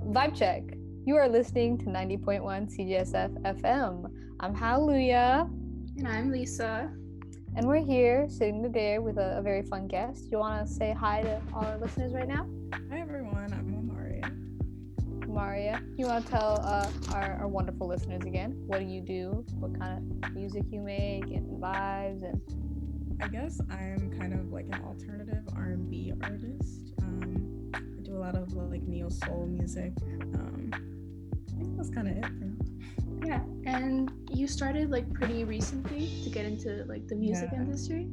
Vibecheck. You are listening to 90.1 CJSF FM. I'm Haleluya. And I'm Lisa. And we're here sitting today with a very fun guest. You want to say hi to our listeners right now? Hi everyone, I'm Amaria. Amaria, you want to tell our wonderful listeners again, what do you do, what kind of music you make, and vibes, and... I guess I'm kind of like an alternative R&B artist. I do a lot of like neo soul music. I think that's kind of it for now. Yeah, and you started like pretty recently to get into like the music industry?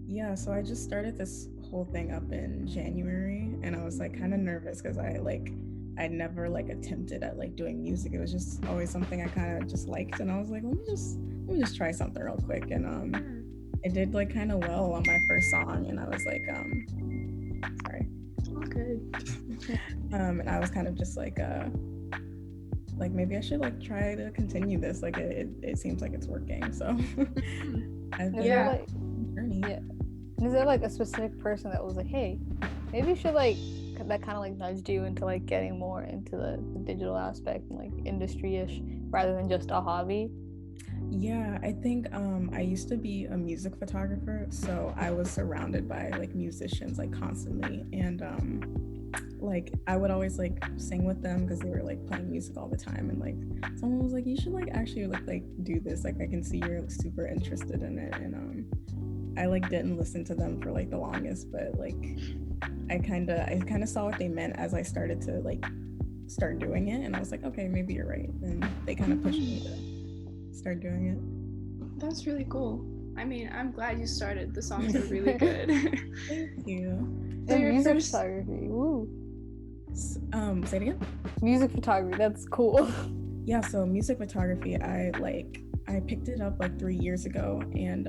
Yeah, so I just started this whole thing up in January, and I was like kind of nervous because I never like attempted at like doing music. It was just always something I kind of just liked, and I was like, let me just try something real quick, and it did like kind of well on my first song, and I was like, sorry. All good. And I was kind of just like maybe I should like try to continue this. Like it seems like it's working. So I've been journey. Yeah. Is there like a specific person that was like, hey, maybe you should like, that kind of like nudged you into like getting more into the digital aspect and like industry-ish rather than just a hobby? Yeah, I think I used to be a music photographer, so I was surrounded by like musicians like constantly, and like I would always like sing with them because they were like playing music all the time, and like someone was like, you should like actually like do this, like I can see you're like, super interested in it, and I like didn't listen to them for like the longest, but like I kind of saw what they meant as I started to like start doing it, and I was like, okay, maybe you're right, and they kind of pushed me to start doing it. That's really cool. I mean, I'm glad you started. The songs are really good. Thank you. So your music photography, woo. Say it again. Music photography, that's cool. Yeah, so music photography, I picked it up like 3 years ago, and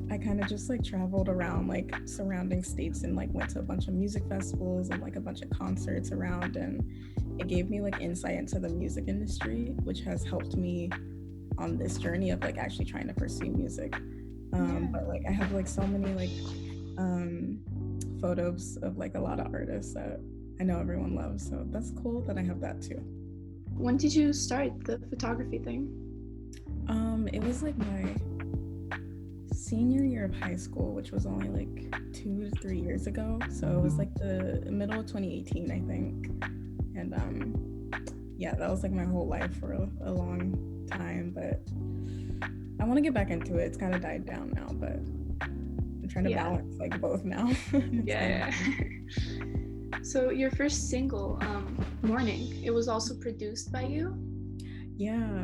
I kind of just like traveled around like surrounding states and like went to a bunch of music festivals and like a bunch of concerts around, and it gave me like insight into the music industry, which has helped me on this journey of like actually trying to pursue music. But like I have like so many like photos of like a lot of artists that I know everyone loves, so that's cool that I have that too. When did you start the photography thing? It was like my senior year of high school, which was only like 2 to 3 years ago, so it was like the middle of 2018, I think. And yeah, that was like my whole life for a long time, but I want to get back into it. It's kind of died down now, but I'm trying to balance like both now. Yeah. So your first single, Morning, it was also produced by you? Yeah,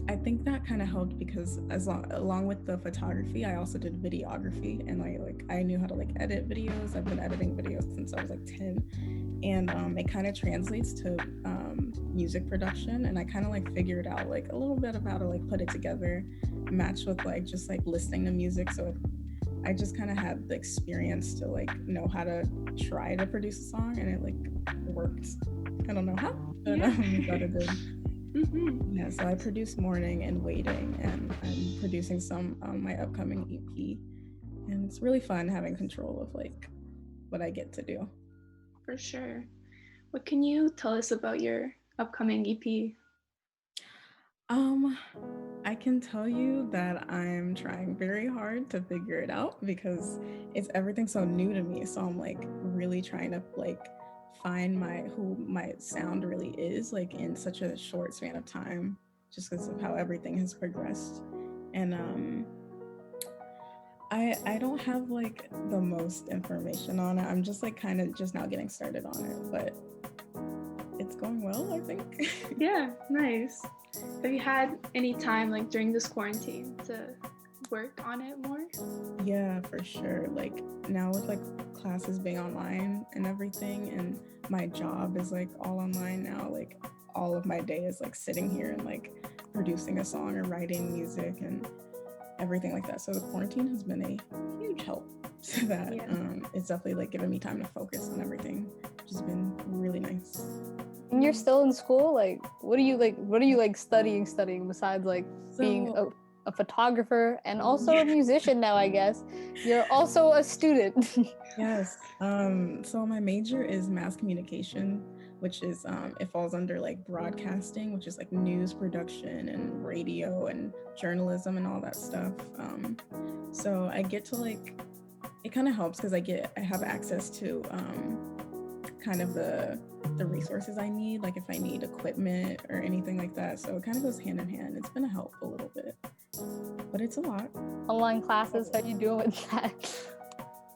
I think that kind of helped because along with the photography, I also did videography, and I knew how to like edit videos. I've been editing videos since I was like 10, and it kind of translates to music production, and I kind of like figured out like a little bit of how to like put it together, match with like just like listening to music. So I just kind of had the experience to like know how to try to produce a song, and it like worked. I don't know how, but but it did. Mm-hmm. Yeah, so I produced Morning and Waiting, and I'm producing some my upcoming EP, and it's really fun having control of like what I get to do. For sure. What can you tell us about your upcoming EP? I can tell you that I'm trying very hard to figure it out because everything's so new to me, so I'm like really trying to like find who my sound really is like in such a short span of time, just because of how everything has progressed. And I don't have like the most information on it. I'm just like kind of just now getting started on it, but it's going well, I think. Yeah, nice. Have you had any time like during this quarantine to work on it more? Yeah, for sure. Like now with like classes being online and everything, and my job is like all online now, like all of my day is like sitting here and like producing a song or writing music and everything like that. So the quarantine has been a huge help to that. It's definitely like given me time to focus on everything, which has been really nice. And you're still in school? Like, what are you like studying besides like being a photographer and also a musician now, I guess? You're also a student. Yes. So my major is mass communication, which is it falls under like broadcasting, which is like news production and radio and journalism and all that stuff. So I get to like, it kind of helps because I have access to kind of the resources I need, like if I need equipment or anything like that. So it kind of goes hand in hand. It's been a help a little bit, but it's a lot. Online classes, how you doing with that?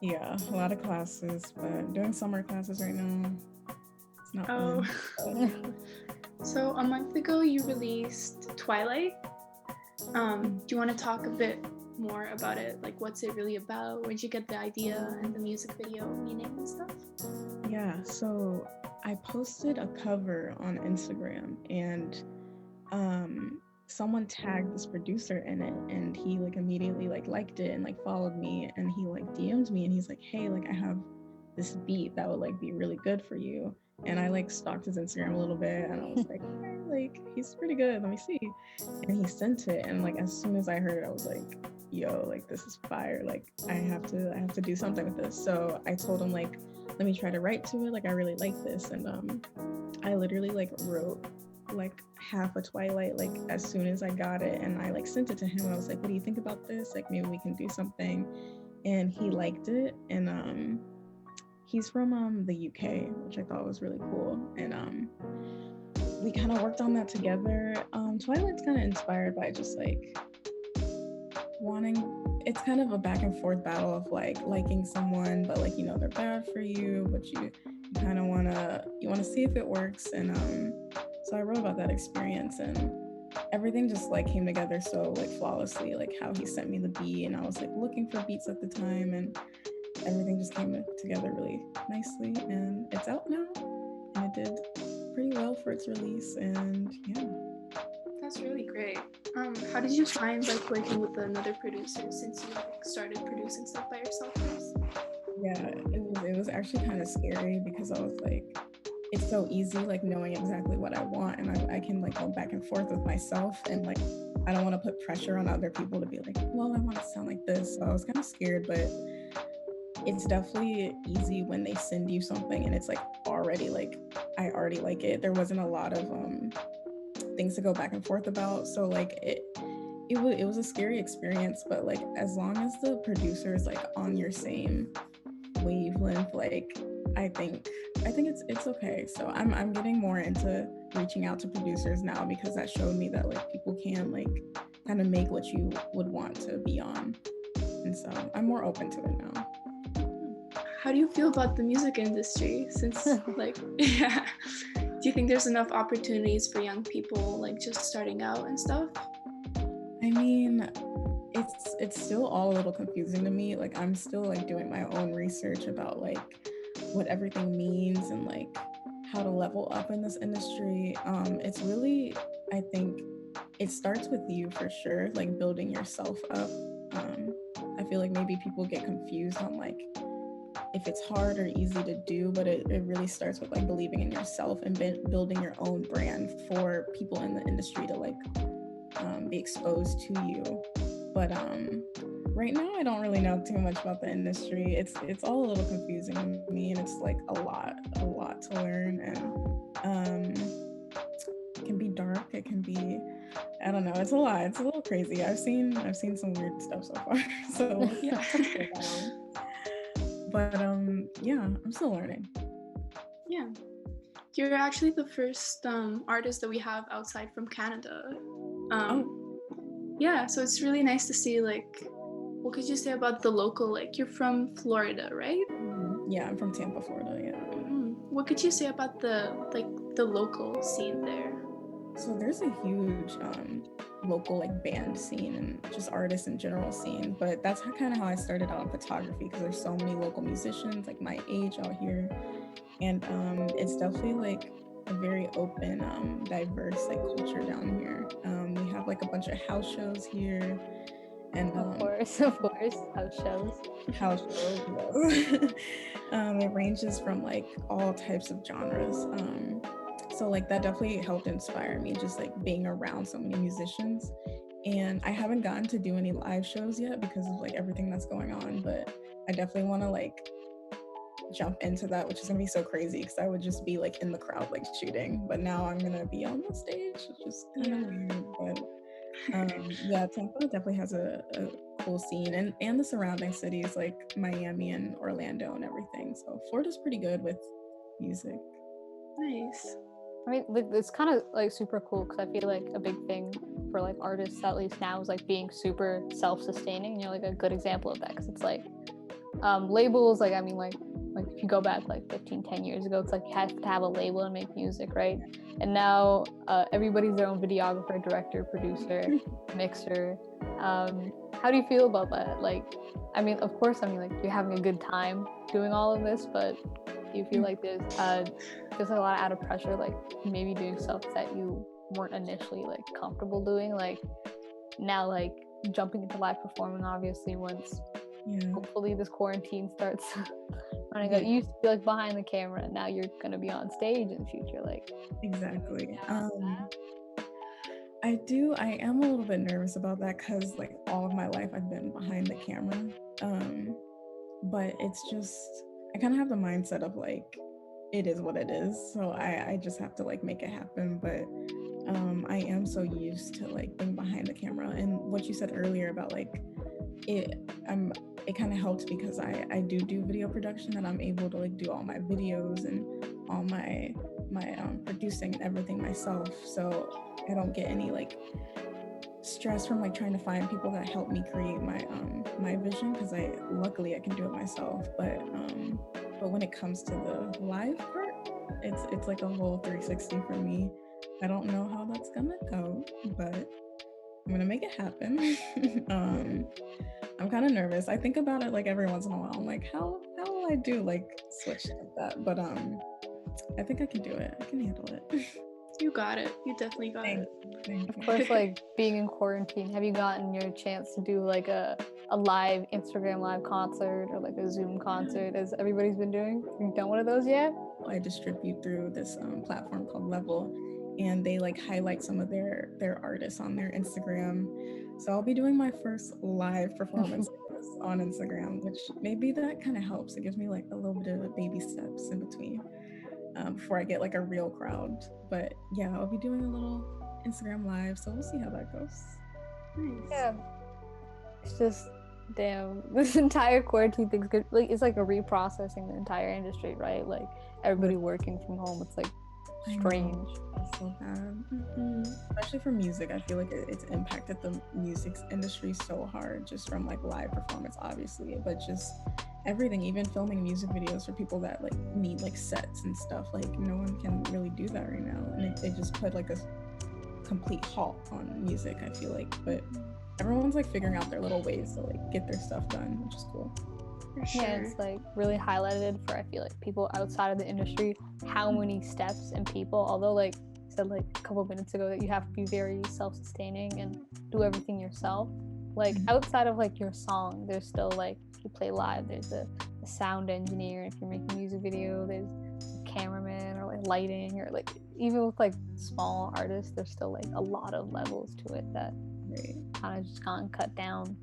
Yeah, a lot of classes, but I'm doing summer classes right now. It's not fun. So a month ago you released Twilight. Do you want to talk a bit more about it? Like, what's it really about? Where'd you get the idea and the music video meaning and stuff? Yeah, so I posted a cover on Instagram, and someone tagged this producer in it, and he like immediately like liked it and like followed me, and he like DM'd me, and he's like, hey, like I have this beat that would like be really good for you. And I like stalked his Instagram a little bit, and I was like, hey, like he's pretty good, let me see. And he sent it, and like as soon as I heard it, I was like, yo, like this is fire, like I have to do something with this. So I told him like, let me try to write to it, like I really like this. And I literally like wrote like half a Twilight like as soon as I got it, and I like sent it to him. I was like, what do you think about this? Like maybe we can do something. And he liked it, and he's from the UK, which I thought was really cool. And we kind of worked on that together. Twilight's kind of inspired by just like it's kind of a back and forth battle of like liking someone, but like, you know, they're bad for you, but you kind of want to see if it works. And so I wrote about that experience, and everything just like came together so like flawlessly, like how he sent me the beat, and I was like looking for beats at the time, and everything just came together really nicely, and it's out now, and it did pretty well for its release. And yeah, that's really great. How did you find like working with another producer, since you like started producing stuff by yourself first? Yeah, it was actually kind of scary, because I was like, it's so easy like knowing exactly what I want, and I can like go back and forth with myself, and like I don't want to put pressure on other people to be like, well, I want to sound like this. So I was kind of scared, but it's definitely easy when they send you something and it's like already like I already like it. There wasn't a lot of things to go back and forth about, so like it was a scary experience, but like as long as the producer is like on your same wavelength, like I think it's okay. So I'm getting more into reaching out to producers now, because that showed me that like people can like kind of make what you would want to be on, and so I'm more open to it now. How do you feel about the music industry, since like yeah, do you think there's enough opportunities for young people like just starting out and stuff? I mean, it's still all a little confusing to me. Like I'm still like doing my own research about like what everything means, and like how to level up in this industry. It's really, I think it starts with you for sure, like building yourself up. I feel like maybe people get confused on like if it's hard or easy to do, but it really starts with like believing in yourself and building your own brand for people in the industry to like be exposed to you. But right now I don't really know too much about the industry. It's all a little confusing to me, and it's like a lot to learn, and it can be dark, it can be, I don't know, it's a lot, it's a little crazy. I've seen some weird stuff so far. So yeah. But yeah, I'm still learning. Yeah, you're actually the first artist that we have outside from Canada. Yeah, so it's really nice to see. Like, what could you say about the local, like you're from Florida, right? Yeah, I'm from Tampa, Florida. Yeah. What could you say about the local scene there? So there's a huge local like band scene and just artists in general scene, but that's kind of how I started out in photography, because there's so many local musicians like my age out here, and it's definitely like a very open, diverse like culture down here. We have like a bunch of house shows here, and of course, house shows. Yes. It ranges from like all types of genres. So like that definitely helped inspire me, just like being around so many musicians. And I haven't gotten to do any live shows yet because of like everything that's going on, but I definitely want to like jump into that, which is gonna be so crazy because I would just be like in the crowd like shooting, but now I'm gonna be on the stage, which is kind of weird. But yeah, Tampa definitely has a cool scene, and the surrounding cities like Miami and Orlando and everything. So Florida's pretty good with music. Nice. I mean, like, it's kind of like super cool because I feel like a big thing for like artists, at least now, is like being super self-sustaining. And you're like a good example of that because it's like labels, like, I mean, like if you go back like 10 years ago, it's like you have to have a label and make music, right? And now everybody's their own videographer, director, producer, mixer. How do you feel about that? Like, I mean, of course, I mean, like, you're having a good time doing all of this, but do you feel like there's a lot of added pressure, like maybe doing stuff that you weren't initially like comfortable doing, like now, like jumping into live performing, obviously, once hopefully this quarantine starts running out. You used to be like behind the camera, and now you're gonna be on stage in the future, like. Exactly. I am a little bit nervous about that because like all of my life I've been behind the camera, but it's just, I kind of have the mindset of like, it is what it is, so I just have to like make it happen. But I am so used to like being behind the camera, and what you said earlier about like it kind of helped because I do video production, and I'm able to like do all my videos and all my producing and everything myself, so I don't get any like stress from like trying to find people that help me create my vision, because luckily I can do it myself. But when it comes to the live part, it's like a whole 360 for me. I don't know how that's gonna go, but I'm gonna make it happen. I'm kind of nervous. I think about it like every once in a while. I'm like, how will I do like switch like that? But I think I can do it. I can handle it. You got it. You definitely got it. Of course, like being in quarantine, have you gotten your chance to do like a live Instagram live concert or like a Zoom concert as everybody's been doing? Have you done one of those yet? I distribute through this platform called Level, and they like highlight some of their artists on their Instagram. So I'll be doing my first live performance on Instagram, which maybe that kind of helps. It gives me like a little bit of baby steps in between before I get like a real crowd. But yeah, I'll be doing a little Instagram live, so we'll see how that goes. Nice. Yeah, it's just, damn, this entire quarantine thing's good. Like, it's like a reprocessing the entire industry, right? Like everybody working from home. It's like strange. It's so bad. Especially for music, I feel like it's impacted the music industry so hard, just from like live performance, obviously, but just everything, even filming music videos for people that like need like sets and stuff. Like no one can really do that right now, and they just put like a complete halt on music, I feel like. But everyone's like figuring out their little ways to like get their stuff done, which is cool. For sure. Yeah, it's like really highlighted for, I feel like, people outside of the industry, how many steps and people, although like I said like a couple minutes ago that you have to be very self-sustaining and do everything yourself, like outside of like your song, there's still like, if you play live, there's a sound engineer, if you're making a music video, there's a cameraman or like lighting, or like even with like small artists, there's still like a lot of levels to it that kind of just gotten cut down.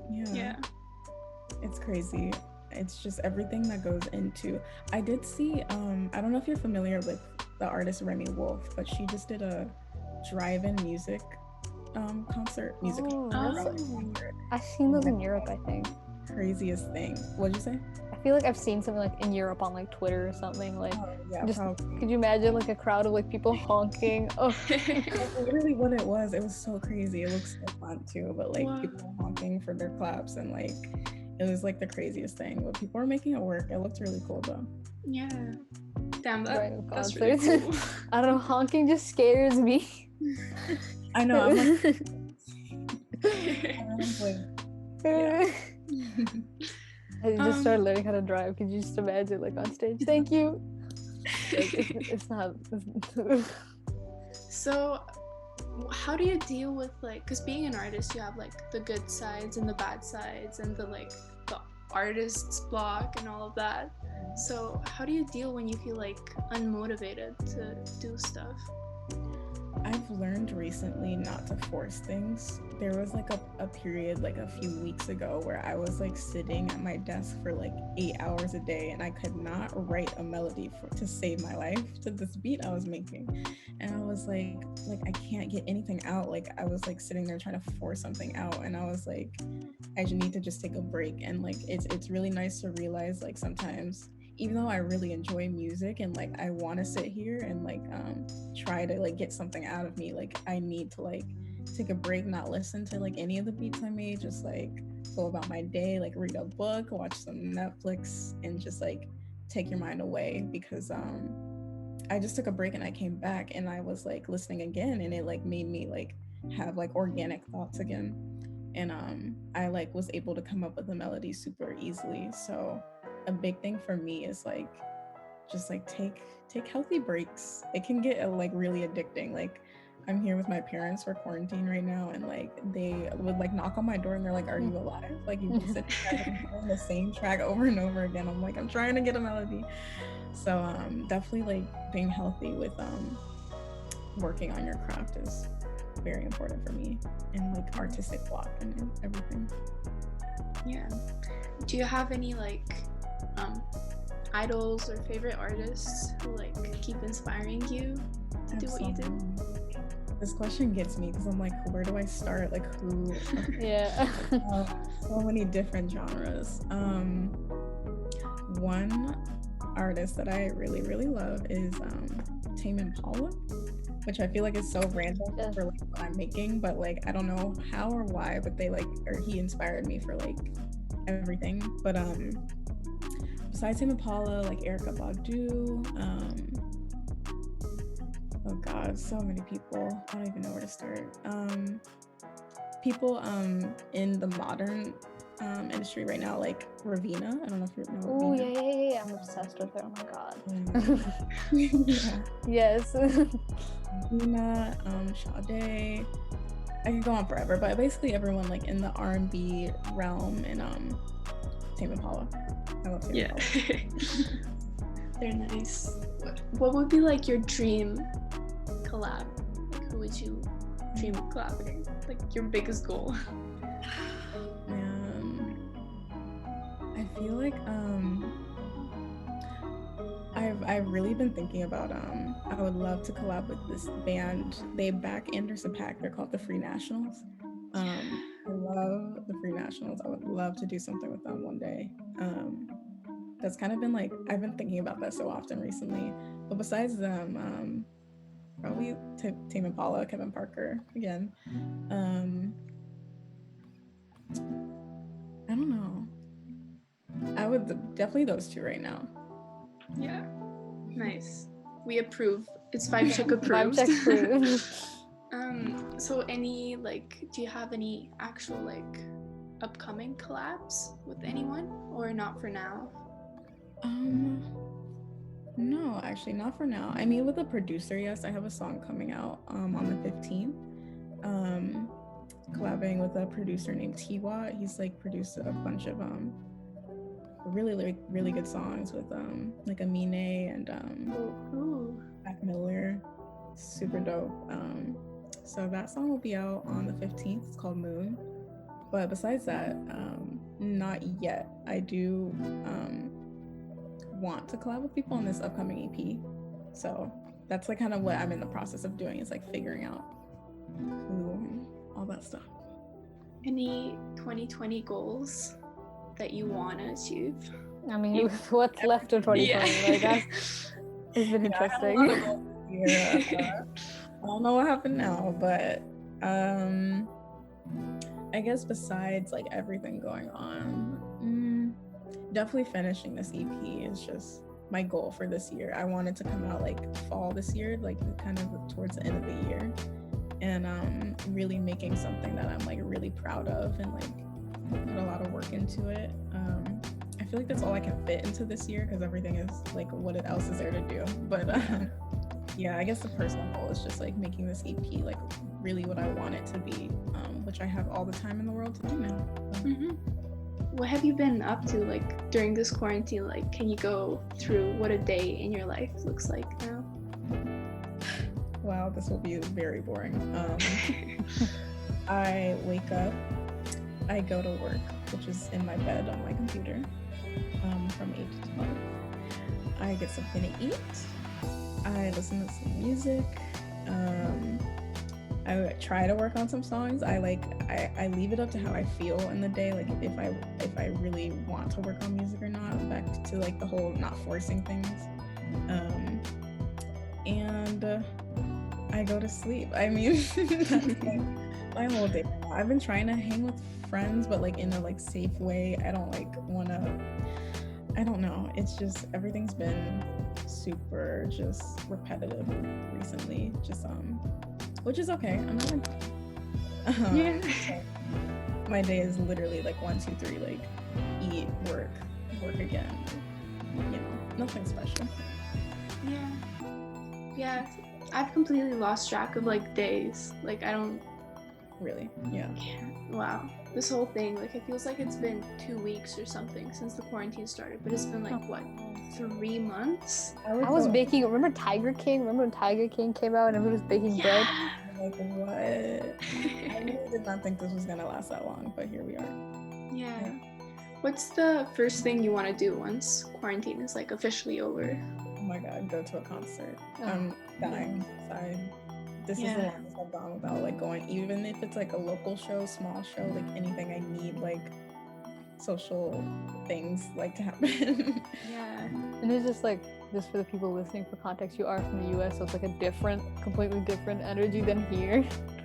Yeah. It's crazy. It's just everything that goes into. I did see, I don't know if you're familiar with the artist Remy Wolf, but she just did a drive-in music concert. I've seen those in Europe, I think. Craziest thing. What'd you say? I feel like I've seen something like in Europe on like Twitter or something. Like, just probably. Could you imagine like a crowd of like people honking? Oh, That's literally what it was. It was so crazy. It looks so fun too, but like people honking for their claps, and like it was like the craziest thing. But people were making it work. It looked really cool though. Yeah. Damn, that's really cool. I don't know, honking just scares me. I know. I'm like, I just started learning how to drive. Could you just imagine, like, on stage? Thank you. Like, it's not. So, how do you deal with like? Because being an artist, you have like the good sides and the bad sides, and the like the artist's block and all of that. So, how do you deal when you feel like unmotivated to do stuff? I've learned recently not to force things. There was like a period like a few weeks ago where I was like sitting at my desk for like 8 hours a day and I could not write a melody to save my life to this beat I was making. And I was like I can't get anything out. Like I was like sitting there trying to force something out, and I was like, I just need to just take a break. And like it's really nice to realize like sometimes, even though I really enjoy music and like I want to sit here and like try to like get something out of me, like I need to like take a break, not listen to like any of the beats I made, just like go about my day, like read a book, watch some Netflix, and just like take your mind away. Because I just took a break and I came back and I was like listening again, and it like made me like have like organic thoughts again. And I like was able to come up with a melody super easily. So a big thing for me is like just like take healthy breaks. It can get like really addicting. Like I'm here with my parents for quarantine right now, and like they would like knock on my door and they're like, "Are you alive? Like you've been sitting on the same track over and over again." I'm like, I'm trying to get a melody. So definitely like being healthy with working on your craft is very important for me, and like artistic block and everything. Yeah. Do you have any like idols or favorite artists who like keep inspiring you to do what you do? This question gets me because I'm like, where do I start? Like who? Yeah. So many different genres. One artist that I really, really love is Tame Impala, which I feel like is so random for like what I'm making, but like I don't know how or why, but they like, or he inspired me for like everything. But besides Tame Impala, like Erykah Badu, oh god, so many people. I don't even know where to start. People in the modern industry right now, like Raveena. I don't know if you know Raveena. Oh yeah. I'm obsessed with her. Oh my god. Yeah. Yes. Raveena, Sade. I can go on forever, but basically everyone like in the R&B realm, and Tame Impala. I love Tame Impala. They're nice. What would be like your dream collab? Like, who would you dream of collaborating? Like your biggest goal? I feel like I've really been thinking about I would love to collab with this band. They back Anderson .Paak. They're called the Free Nationals. I love the Free Nationals. I would love to do something with them one day. That's kind of been like, I've been thinking about that so often recently. But besides them, probably Tame Impala, Kevin Parker again. I don't know. I would definitely those two right now. Yeah. Nice. We approve. It's Vibecheck approved. Vibecheck approved. So any like, do you have any actual like upcoming collabs with anyone, or not for now? No, actually not for now. I mean, with a producer, yes, I have a song coming out on the 15th. Collabing with a producer named Tiwa. He's like produced a bunch of really good songs with like Amine and Mac Miller. Super dope. So that song will be out on the 15th. It's called Moon. But besides that, not yet. I do want to collab with people on this upcoming EP. So that's like kind of what I'm in the process of doing, is like figuring out who and all that stuff. Any 2020 goals that you want to achieve? I mean, what's left of 2020? Like it's been interesting. I don't know what happened now, but I guess besides like everything going on, definitely finishing this EP is just my goal for this year. I wanted to come out like fall this year, like kind of towards the end of the year, and really making something that I'm like really proud of and like put a lot of work into it. I feel like that's all I can fit into this year because everything is like, what else is there to do? But yeah, I guess the personal goal is just like making this EP like really what I want it to be, which I have all the time in the world to do now. What have you been up to like during this quarantine? Like, can you go through what a day in your life looks like now? Wow, now, this will be very boring. I wake up, I go to work, which is in my bed on my computer, from 8 to 12. I get something to eat. I listen to some music. I try to work on some songs. I leave it up to how I feel in the day, like if I really want to work on music or not. Back to like the whole not forcing things. And I go to sleep. I mean, that's like my whole day. I've been trying to hang with friends, but like in a like safe way. I don't like wanna. I don't know. It's just everything's been super just repetitive recently. Just which is okay. I'm not Yeah. so my day is literally like 1, 2, 3, like eat, work again. You know, nothing special. Yeah. I've completely lost track of like days. Like I don't. Really, yeah. Wow. This whole thing, like it feels like it's been 2 weeks or something since the quarantine started, but it's been like what, 3 months? I was baking. Remember Tiger King? Remember when Tiger King came out and everyone was baking bread? Like what? I really did not think this was gonna last that long, but here we are. Yeah. What's the first thing you want to do once quarantine is like officially over? Oh my god, go to a concert. I'm dying inside. This is the longest I've gone without like going, even if it's like a local show, small show, like anything. I need like social things like to happen. Yeah. And it's just like, just for the people listening, for context, you are from the US, so it's like a completely different energy than here.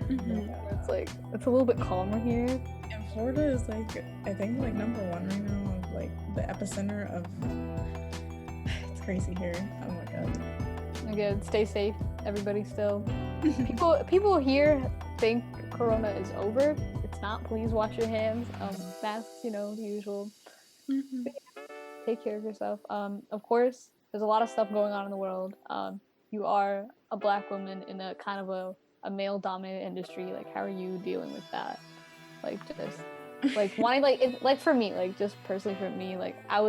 It's like, it's a little bit calmer here. And Florida is like, I think like #1 right now of like the epicenter of, it's crazy here. Oh my god. Again, stay safe, everybody still. People here think Corona is over. It's not. Please wash your hands. Masks, you know, the usual. Take care of yourself. Of course, there's a lot of stuff going on in the world. You are a Black woman in a kind of a male-dominated industry. Like, how are you dealing with that? Like, just like wanting, like for me, like just personally for me, like I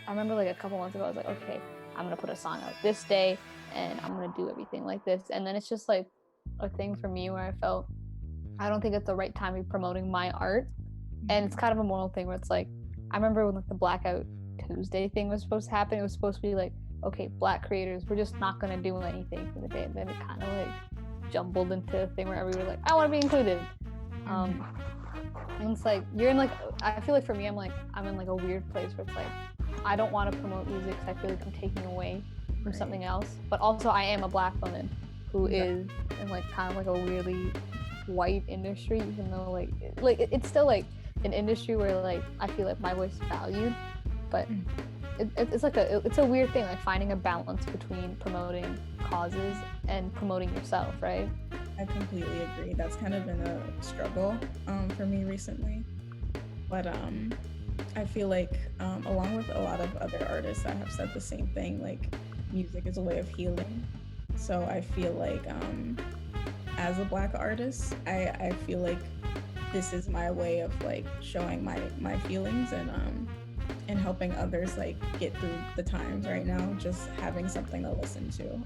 remember like a couple months ago, I was like, okay, I'm gonna put a song out this day, and I'm gonna do everything like this. And then it's just like a thing for me where I felt I don't think it's the right time to be promoting my art. And it's kind of a moral thing where it's like, I remember when like the Blackout Tuesday thing was supposed to happen, it was supposed to be like, okay, Black creators, we're just not gonna do anything for the day. And then it kind of like jumbled into a thing where everybody was like, I want to be included. And it's like, you're in like, I feel like for me, I'm in like a weird place where it's like, I don't want to promote music because I feel like I'm taking away from something else. But also I am a Black woman who is in like kind of like a really white industry, even though like it's still like an industry where like I feel like my voice is valued, but it's like it's a weird thing, like finding a balance between promoting causes and promoting yourself, right? I completely agree. That's kind of been a struggle for me recently, but I feel like along with a lot of other artists that have said the same thing, like music is a way of healing. So I feel like as a Black artist, I feel like this is my way of like showing my feelings and helping others like get through the times right now, just having something to listen to.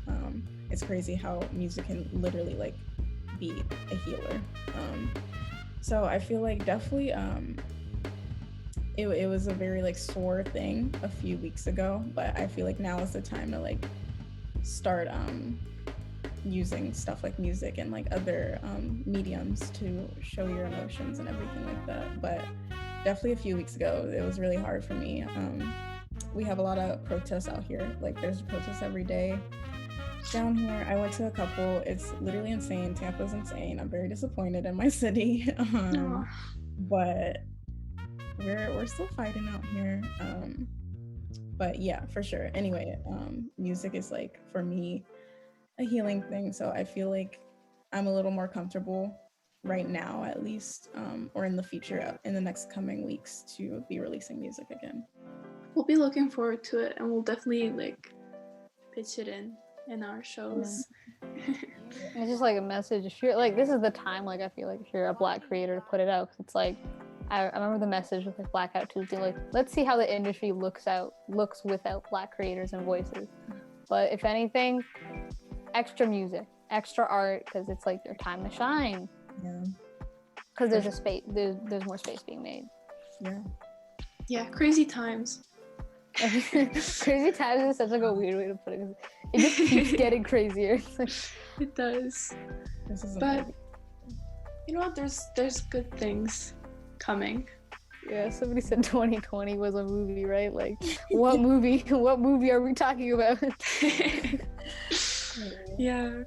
It's crazy how music can literally like be a healer. So I feel like definitely it was a very like sore thing a few weeks ago, but I feel like now is the time to like start using stuff like music and like other mediums to show your emotions and everything like that. But definitely a few weeks ago, it was really hard for me. We have a lot of protests out here. Like there's protests every day down here. I went to a couple. It's literally insane. Tampa's insane. I'm very disappointed in my city. But we're still fighting out here. But yeah, for sure. Anyway, music is like for me a healing thing. So I feel like I'm a little more comfortable right now, at least, or in the future, in the next coming weeks, to be releasing music again. We'll be looking forward to it, and we'll definitely like pitch it in our shows. It's just like a message. If you're like, this is the time, like I feel like if you're a Black creator, to put it out, 'cause it's like I remember the message with like Blackout Tuesday, like let's see how the industry looks without Black creators and voices. But if anything, extra music, extra art because it's like their time to shine. Yeah. Because there's a space, there's more space being made. Yeah, crazy times. Crazy times is such like a weird way to put it. 'Cause it just keeps getting crazier. It's like, It does. This is But you know what? There's good things coming. yeah, somebody said 2020 was a movie, right? Like, what movie? What movie are we talking about? Yeah.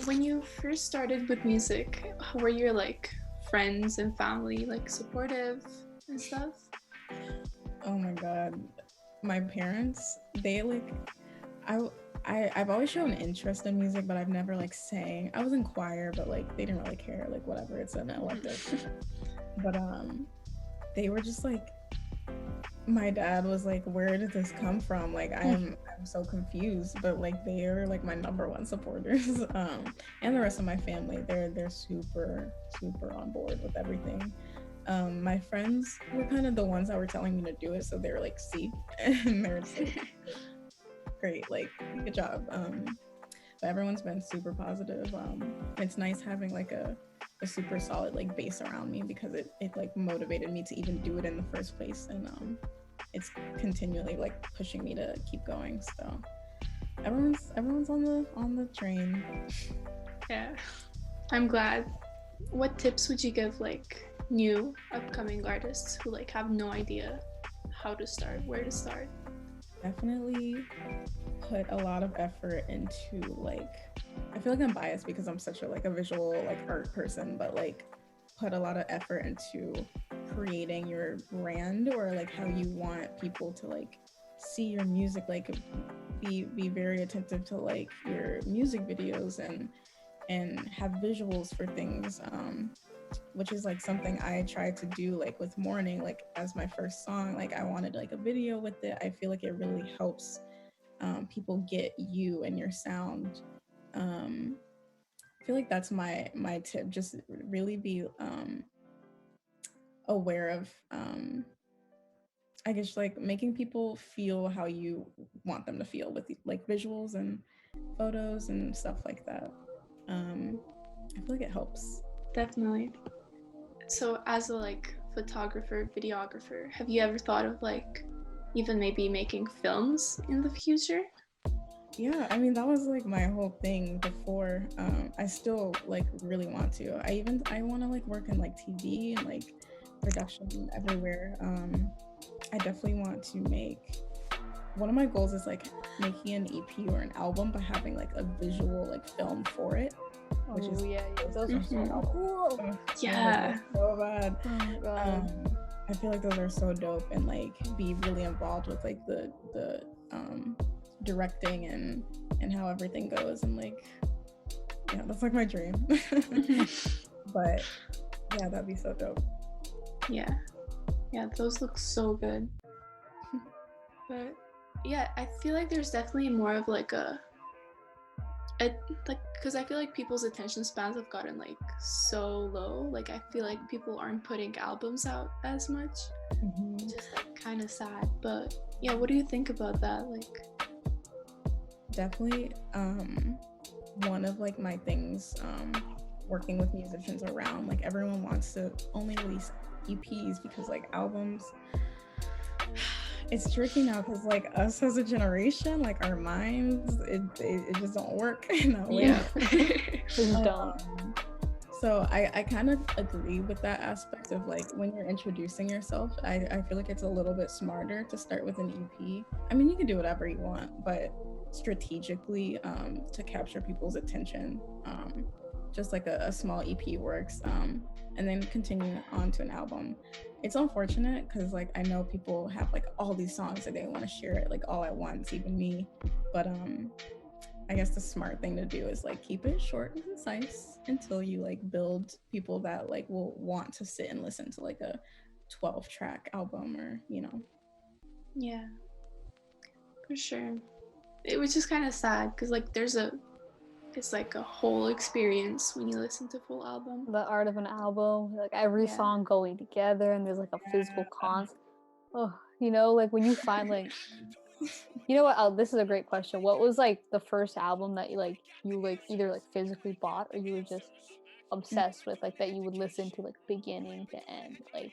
When you first started with music, were your like friends and family like supportive and stuff? Oh my god, my parents, they like, I've always shown interest in music, but I've never like sang. I was in choir, but like they didn't really care, like whatever, it's an elective. But they were just like, my dad was like, where did this come from? Like I'm so confused, but like they are like my number one supporters. And the rest of my family, they're super on board with everything. My friends were kind of the ones that were telling me to do it, so they were like, see, and they're just like, great, like good job. But everyone's been super positive. It's nice having like a super solid like base around me, because it like motivated me to even do it in the first place, and it's continually like pushing me to keep going. So everyone's on the train. Yeah. I'm glad. What tips would you give like new upcoming artists who like have no idea how to start, where to start? Definitely put a lot of effort into like, I feel like I'm biased because I'm such a like a visual like art person, but like put a lot of effort into creating your brand, or like how you want people to like see your music, like be very attentive to like your music videos and have visuals for things, which is like something I tried to do like with Morning, like as my first song. Like I wanted like a video with it. I feel like it really helps people get you and your sound. I feel like that's my tip. Just really be aware of I guess like making people feel how you want them to feel with like visuals and photos and stuff like that. I feel like it helps. Definitely. So as a like photographer, videographer, have you ever thought of like even maybe making films in the future? Yeah, I mean that was like my whole thing before. I still like really want to. I want to like work in like TV and like production everywhere. I definitely want to make, one of my goals is like making an EP or an album, but having like a visual like film for it, which is those are so cool. Yeah. So bad. Oh my God. I feel like those are so dope, and like be really involved with like the directing and how everything goes, and like yeah, that's like my dream. But yeah, that'd be so dope. Yeah, those look so good. But yeah, I feel like there's definitely more of like a like, because I feel like people's attention spans have gotten like so low. Like I feel like people aren't putting albums out as much, which is like kind of sad. But yeah, what do you think about that? Like definitely one of like my things working with musicians around, like everyone wants to only release EPs, because like albums, it's tricky now, because like us as a generation, like our minds, it just don't work in that way. So I kind of agree with that aspect of like when you're introducing yourself, I feel like it's a little bit smarter to start with an EP. I mean, you can do whatever you want, but strategically to capture people's attention, just like a small EP works, and then continue on to an album. It's unfortunate because like I know people have like all these songs that they want to share it like all at once, even me, but I guess the smart thing to do is like keep it short and concise until you like build people that like will want to sit and listen to like a 12-track album, or you know. Yeah, for sure. It was just kind of sad because like it's like a whole experience when you listen to full album. The art of an album, like every song going together, and there's like a physical concept. Oh, you know, like when you find like You know what? Oh, this is a great question. What was like the first album that you either like physically bought or you were just obsessed with, like that you would listen to like beginning to end? Like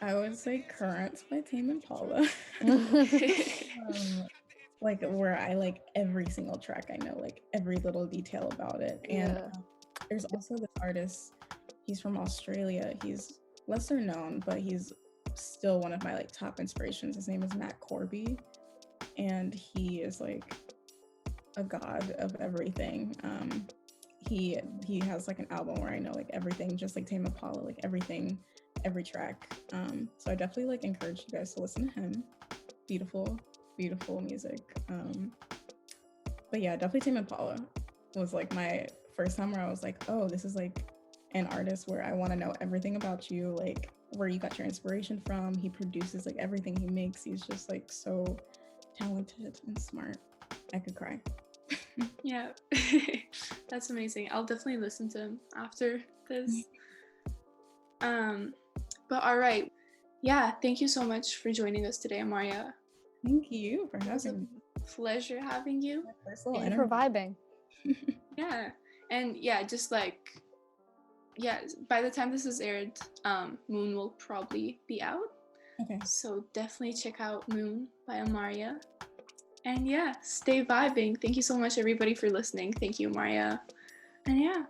I would say Currents by Tame Impala. Like where I like every single track. I know like every little detail about it. And yeah. there's also this artist. He's from Australia. He's lesser known, but he's still one of my like top inspirations. His name is Matt Corby, and he is like a god of everything. He has like an album where I know like everything, just like Tame Impala, like everything, every track. So I definitely like encourage you guys to listen to him. Beautiful music. But yeah, definitely Tame Impala was like my first time where I was like, oh, this is like an artist where I want to know everything about you, like where you got your inspiration from. He produces like everything he makes. He's just like so talented and smart. I could cry. Yeah. That's amazing. I'll definitely listen to him after this. But all right. Yeah, thank you so much for joining us today, Amaria. Thank you for It was having me. a pleasure having you. Thank you for vibing. Yeah. And yeah, just like, yeah, by the time this is aired, Moon will probably be out. Okay. So definitely check out Moon by Amaria. And yeah, stay vibing. Thank you so much, everybody, for listening. Thank you, Amaria. And yeah.